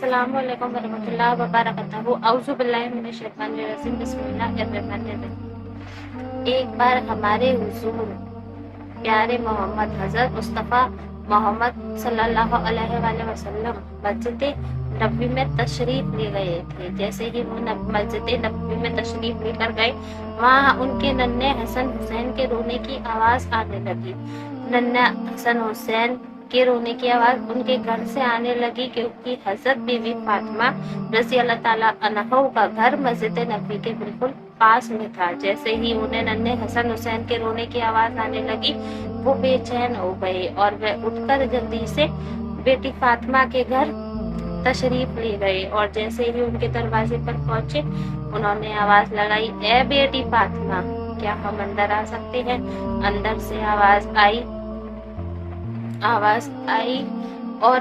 अस्सलामु अलैकुम वरहमतुल्लाहि वबरकातुहू। औज़ु बिल्लाहि मिनश शैतानिर रजीम। बिस्मिल्लाहिर रहमानिर रहीम। एक बार हमारे हुजूर प्यारे मोहम्मद हज़रत मुस्तफ़ा मोहम्मद सल्लल्लाहु अलैहि वसल्लम मस्जिद नबवी में तशरीफ ले गए थे। जैसे ही वो मस्जिद नबवी में तशरीफ लेकर गए, वहाँ उनके नन्हे हसन हुसैन के रोने की आवाज़ आने लगी। नन्हा हसन हुसैन के रोने की आवाज़ उनके घर से आने लगी, क्योंकि हज़रत बीवी फातिमा रज़ी अल्लाह ताला अन्हा का घर मस्जिद नबवी के बिल्कुल पास में था। जैसे ही उन्हें नन्हे हसन हुसैन के रोने की आवाज़ आने लगी, वो बेचैन हो गए और वे उठकर जल्दी से बेटी फातिमा के घर तशरीफ ले गए। और जैसे ही उनके दरवाजे पर पहुंचे, उन्होंने आवाज़ लगाई, ए बेटी फातिमा, क्या हम अंदर आ सकते हैं? अंदर से आवाज़ आई और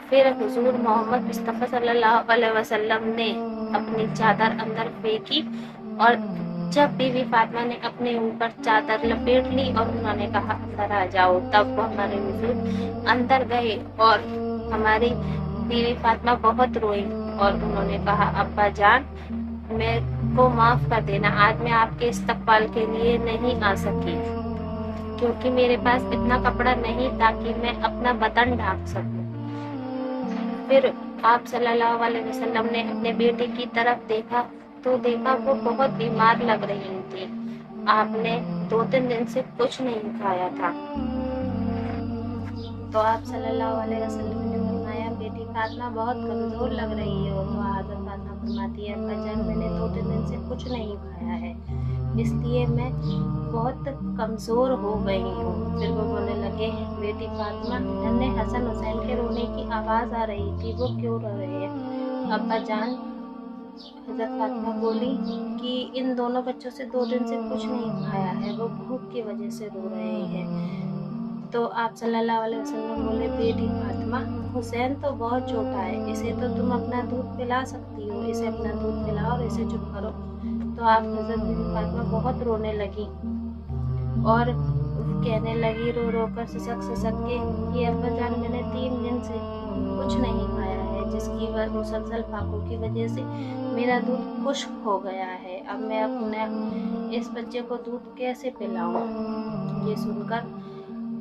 फिर हुजूर मोहम्मद मुस्तफ़ा सल्लल्लाहु अलैहि वसल्लम ने अपनी चादर अंदर फेंकी। और जब बीवी फातिमा ने अपने ऊपर चादर लपेट ली और उन्होंने कहा अंदर आ जाओ, तब वो हमारे हुजूर अंदर गए और हमारी बीवी फातिमा बहुत रोई और उन्होंने कहा, अब्बा जान, मेरे को माफ़ कर देना, आज मैं आपके इस्तकबाल के लिए नहीं आ सकी, क्योंकि मेरे पास इतना कपड़ा नहीं था कि मैं अपना बदन ढांक सकूं। फिर आप सल्लल्लाहु अलैहि वसल्लम ने अपने बेटे की तरफ देखा तो देखा वो बहुत बीमार लग रही थी। आपने 2-3 दिन से कुछ नहीं खाया था। तो आप सल्लल्लाहु अलैहि वसल्लम ने फरमाया, बेटी फातिमा बहुत कमज़ोर लग रही हो। तो हज़रत फातिमा फरमाती है, अब्बा जान, मैंने 2-3 दिन से कुछ नहीं खाया है, इसलिए मैं बहुत कमज़ोर हो गई हूँ। फिर वो बोलने लगे, बेटी फातिमा, नन्हे हसन हुसैन के रोने की आवाज़ आ रही थी, वो क्यों रो रहे हैं? अब्बा जान, हज़रत फातिमा बोली कि इन दोनों बच्चों से 2 दिन से कुछ नहीं खाया है, वो भूख की वजह से रो रहे हैं। तो आप सल्लल्लाहु अलैहि वसल्लम बोले, बेटी फातिमा, हुसैन तो बहुत छोटा है, इसे तो तुम अपना दूध पिला सकती हो, इसे अपना दूध पिलाओ और इसे चुप करो। तो आप हज़रत बीवी फातिमा बहुत रोने लगी और कहने लगी, रो रो कर सिसक के कि अब्बा जान, मैंने 3 दिन से कुछ नहीं खाया है, जिसकी मुसलसल फाकों की वजह से मेरा दूध खुश्क हो गया है। अब मैं अपने इस बच्चे को दूध कैसे पिलाऊं? ये सुनकर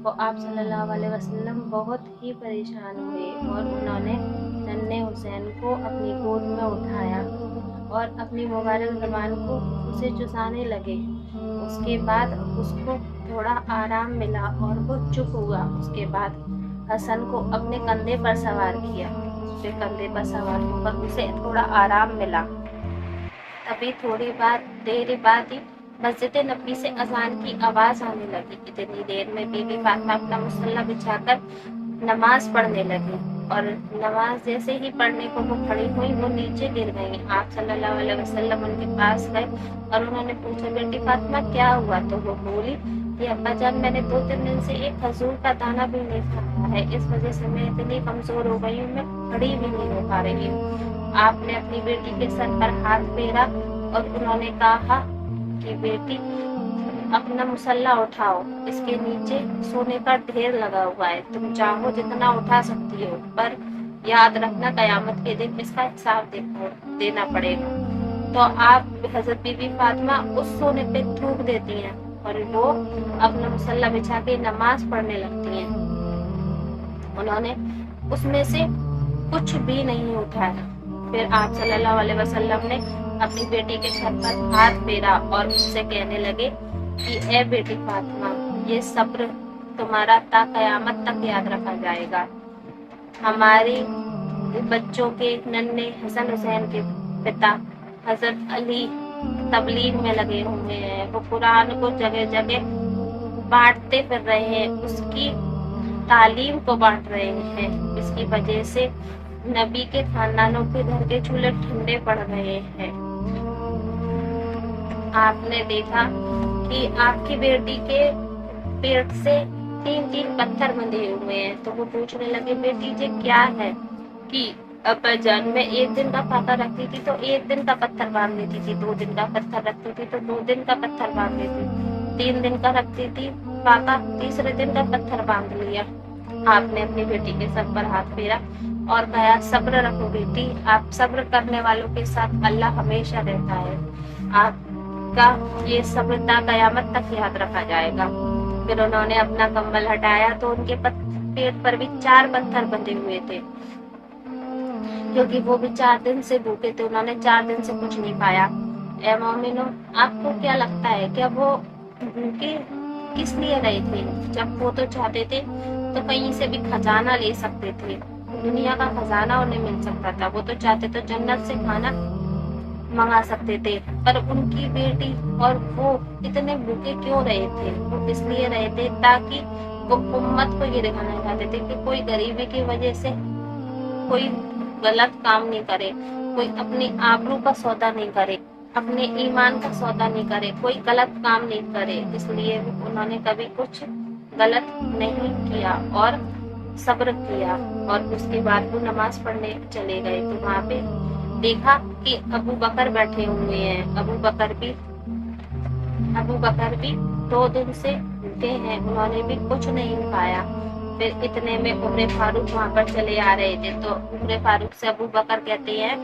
तो आप सल्लल्लाहु अलैहि वसल्लम बहुत ही परेशान हुए और उन्होंने नन्हे हुसैन को अपनी गोद में उठाया और अपनी मुबारक ज़बान को उसे चुसाने लगे। उसके बाद उसको थोड़ा आराम मिला और वो चुप हुआ। उसके बाद हसन को अपने कंधे पर सवार किया। उसके कंधे पर सवार होकर उसे थोड़ा आराम मिला। तभी थोड़ी देर बाद ही मस्जिद नबवी से अजान की आवाज़ आने लगी। इतनी देर में बीवी फातिमा अपना मुसल्ला बिछाकर नमाज पढ़ने लगी और नमाज जैसे ही पढ़ने को वो खड़ी हुई, वो नीचे गिर गई। आप सल्लल्लाहु अलैहि वसल्लम उनके पास गए और उन्होंने पूछा, बेटी फातिमा, क्या हुआ? तो वो बोली कि अब्बा जान, मैंने 2-3 दिन से एक खजूर का दाना भी नहीं खाया है, इस वजह से मैं इतनी कमज़ोर हो गई हूँ, मैं खड़ी भी नहीं हो पा रही हूँ। आपने अपनी बेटी के सर पर हाथ फेरा और उन्होंने कहा कि बेटी, अपना मुसल्ला उठाओ, इसके नीचे सोने का ढेर लगा हुआ है, तुम चाहो जितना उठा सकती हो, पर याद रखना कयामत के दिन इसका हिसाब देना पड़ेगा। तो आप हज़रत बीवी फातिमा उस सोने पे थूक देती हैं और वो अपना मुसल्ला बिछा के नमाज पढ़ने लगती हैं। उन्होंने उसमें से कुछ भी नहीं उठाया। फिर आप सल्लल्लाहु अलैहि वसल्लम ने अपनी बेटी के सर पर हाथ फेरा और उससे कहने लगे कि ए बेटी फातिमा, ये सब्र तुम्हारा ता कयामत तक याद रखा जाएगा। हमारे बच्चों के नन्हे हसन हुसैन के पिता हज़रत अली तबलीग में लगे हुए हैं, वो कुरान को जगह जगह बांटते फिर रहे हैं, उसकी तालीम को बांट रहे हैं। इसकी वजह से नबी के खानदानों के घर के चूल्हे ठंडे पड़ रहे हैं। आपने देखा कि आपकी बेटी के पेट से 3-3 पत्थर बंधे हुए हैं। तो वो पूछने लगे, बेटी ये क्या है? कि अब्बा जान, मैं 1 दिन का फाका रखती थी तो 1 दिन का पत्थर बांध लेती थी, 2 दिन का पत्थर रखती थी तो 2 दिन का पत्थर बांध लेती, 3 दिन का रखती थी फाका, तीसरे दिन का पत्थर बांध लिया। آپ نے اپنی بیٹی کے سر پر ہاتھ پھیرا اور کہا صبر رکھو بیٹی، آپ صبر کرنے والوں کے ساتھ اللہ ہمیشہ رہتا ہے، آپ کا یہ صبر تا قیامت تک یاد رکھا جائے گا۔ پھر انہوں نے اپنا کمبل ہٹایا تو ان کے پیٹ پر بھی 4 پتھر بندھے ہوئے تھے، کیونکہ وہ بھی 4 دن سے بھوکے تھے، انہوں نے 4 دن سے کچھ نہیں کھایا۔ اے مومنو، آپ کو کیا لگتا ہے کہ وہ بھوکے کس لیے رہے تھے؟ جب وہ تو چاہتے تھے تو کہیں سے بھی خزانہ لے سکتے تھے، دنیا کا خزانہ انہیں مل سکتا تھا، وہ تو چاہتے تو جنت سے کھانا منگا سکتے تھے، پر ان کی بیٹی اور وہ اتنے بھوکے کیوں رہے تھے؟ وہ اس لیے رہے تھے تاکہ وہ امت کو یہ دکھانا چاہتے تھے کہ کوئی غریبی کی وجہ سے کوئی غلط کام نہیں کرے، کوئی اپنی آبرو کا سودا نہیں کرے، اپنے ایمان کا سودا نہیں کرے، کوئی غلط کام نہیں کرے۔ اس لیے انہوں نے کبھی کچھ غلط نہیں کیا اور صبر کیا، اور اس کے بعد وہ نماز پڑھنے چلے گئے تو وہاں پہ دیکھا کہ ابو بکر بیٹھے ہوئے ہیں، ابو بکر بھی 2 دن سے بھوکے ہیں، انہوں نے بھی کچھ نہیں کھایا۔ پھر اتنے میں عمر فاروق وہاں پر چلے آ رہے تھے تو عمر فاروق سے ابو بکر کہتے ہیں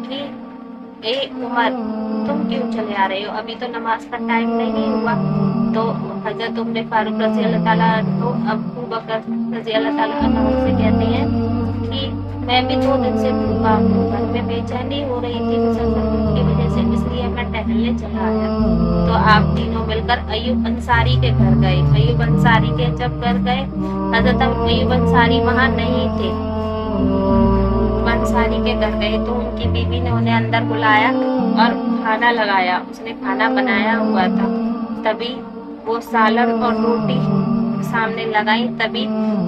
کہ اے عمر، تم کیوں چلے آ رہے ہو؟ ابھی تو نماز کا ٹائم نہیں ہوا۔ تو حضرت عمر فاروق رضی اللہ تعالیٰ عنہ ابو بکر رضی اللہ تعالیٰ عنہ سے کہتے ہیں کہ میں بھی 2 دن سے بھوکا ہوں، گھر میں بے چینی ہو رہی تھی مسلسل کی وجہ سے، اس لیے میں ٹہلنے چلا آیا۔ تو آپ تینوں مل کر ایوب انصاری کے گھر گئے۔ ایوب انصاری کے جب گھر گئے، حضرت ایوب انصاری وہاں نہیں تھے، انصاری کے گھر گئے تو ان کی بیوی نے انہیں اندر بلایا اور کھانا لگایا، اس نے کھانا بنایا ہوا تھا، تبھی وہ سالن اور روٹی سامنے لگائی، تبھی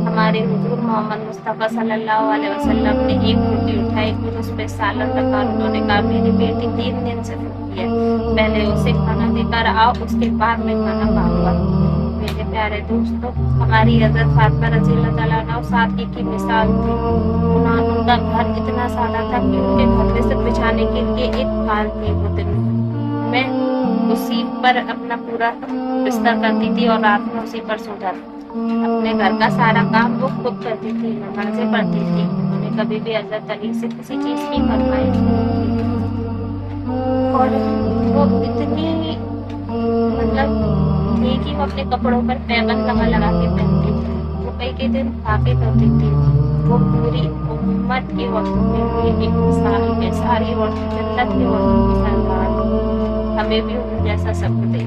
ہمارے حضور محمد مصطفیٰ صلی اللہ علیہ وسلم نے ایک روٹی اٹھائی، پھر اس پہ سالن رکھا، انہوں نے کہا میری بیٹی 3 دن سے بھوکی ہے، پہلے اسے کھانا دے کر آؤ، اس کے بعد میں کھانا کھاؤں گا۔ میرے پیارے دوستو، ہماری حضرت فاطمہ رضی اللہ تعالیٰ عنہ سادگی کی مثال تھی۔ ان کا گھر اتنا سادہ تھا کہ ان کے گھر میں صرف بچھانے کے لیے ایک کھال تھی، وہ دن میں اسی پر اپنا پورا بستر کرتی تھی اور رات میں اسی پر سو جاتی تھی۔ اپنے گھر کا سارا کام وہ خود کرتی تھی، نمازیں پڑھتی تھی، انہوں نے کبھی بھی حضرت علی سے کسی چیز کی فرمائش نہیں کی، اور وہ اتنی تھی کہ وہ اپنے کپڑوں پر پیبند لگا کے پہنتی تھی، وہ کئی دن کھاتے کرتی تھی، وہ پوری امت کی عورتوں میں ہوئی ایک مثال ہے، ساری عورتیں جنت کی عورتوں کی سردار، ہمیں بھی ان جیسا سب دے۔